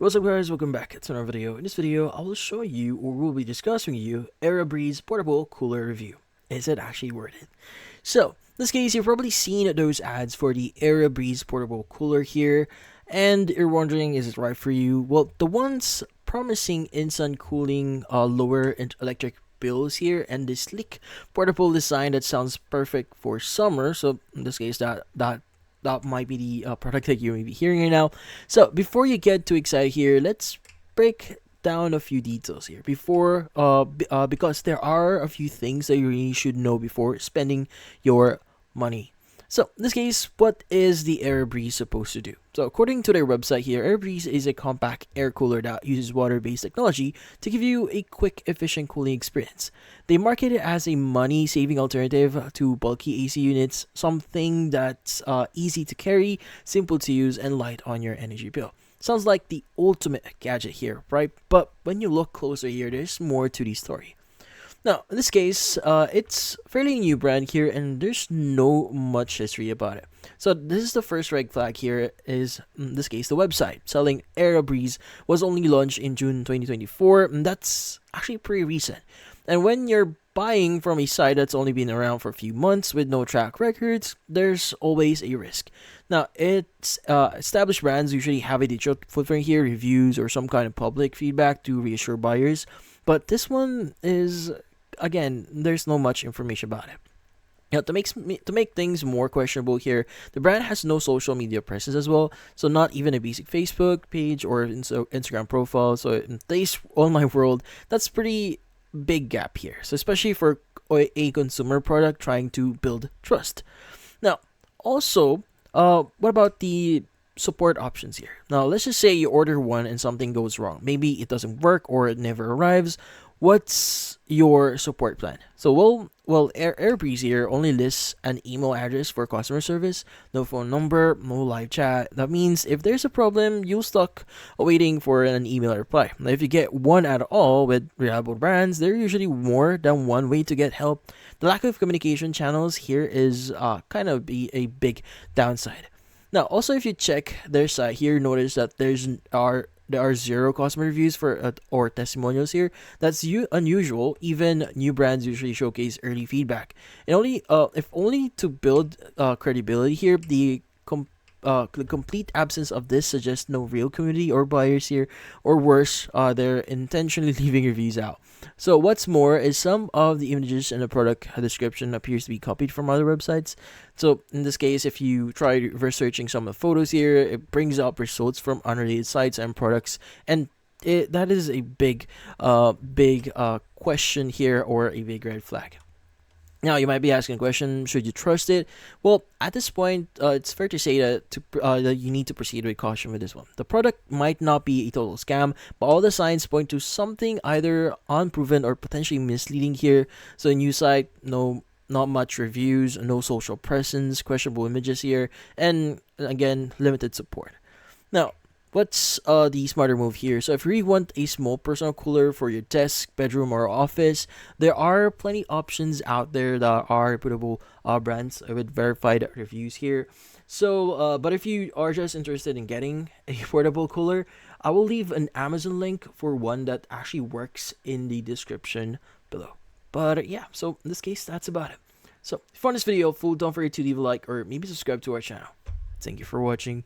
What's up guys, welcome back to another video. In this video, I will show you, or we'll be discussing with you, AiraBreeze Portable Cooler review. Is it actually worth it? So, in this case, you've probably seen those ads for the AiraBreeze Portable Cooler here, and you're wondering, is it right for you? Well, the ones promising instant cooling, lower electric bills here, and this sleek portable design that sounds perfect for summer. So, in this case, that might be the product that you may be hearing right now. So before you get too excited here, let's break down a few details here because there are a few things that you really should know before spending your money. So in this case, what is the AiraBreeze supposed to do? So according to their website here, AiraBreeze is a compact air cooler that uses water-based technology to give you a quick, efficient cooling experience. They market it as a money-saving alternative to bulky AC units, something that's easy to carry, simple to use, and light on your energy bill. Sounds like the ultimate gadget here, right? But when you look closer here, there's more to the story. Now, in this case, it's fairly new brand here, and there's no much history about it. So this is the first red flag here is, in this case, the website. Selling AiraBreeze was only launched in June 2024, and that's actually pretty recent. And when you're buying from a site that's only been around for a few months with no track records, there's always a risk. Now, it's established brands usually have a digital footprint here, reviews, or some kind of public feedback to reassure buyers. But this one is, again, there's no much information about it. Now, to make things more questionable here, the brand has no social media presence as well, so not even a basic Facebook page or Instagram profile. So in today's online world, that's pretty big gap here. So especially for a consumer product trying to build trust. Now, also, what about the support options here? Now, let's just say you order one and something goes wrong. Maybe it doesn't work or it never arrives. What's your support plan? So, AirBreeze here only lists an email address for customer service, no phone number, no live chat. That means if there's a problem, you'll stuck waiting for an email reply. Now, if you get one at all with reliable brands, there are usually more than one way to get help. The lack of communication channels here is kind of be a big downside. Now, also if you check their site here, notice that there are zero customer reviews for or testimonials here. That's unusual. Even new brands usually showcase early feedback, and only if only to build credibility here. The complete absence of this suggests no real community or buyers here, or worse, they're intentionally leaving reviews out. So what's more is some of the images in the product description appears to be copied from other websites. So in this case, if you try reverse searching some of the photos here, it brings up results from unrelated sites and products, and that is a big question here, or a big red flag. Now, you might be asking a question, should you trust it? Well, at this point, it's fair to say that you need to proceed with caution with this one. The product might not be a total scam, but all the signs point to something either unproven or potentially misleading here. So, a new site, not much reviews, no social presence, questionable images here, and again, limited support. Now, what's the smarter move here? So if you really want a small personal cooler for your desk, bedroom, or office, there are plenty options out there that are reputable brands with verified reviews here. So, but if you are just interested in getting a portable cooler, I will leave an Amazon link for one that actually works in the description below. But yeah, so in this case, that's about it. So if you found this video helpful, don't forget to leave a like or maybe subscribe to our channel. Thank you for watching.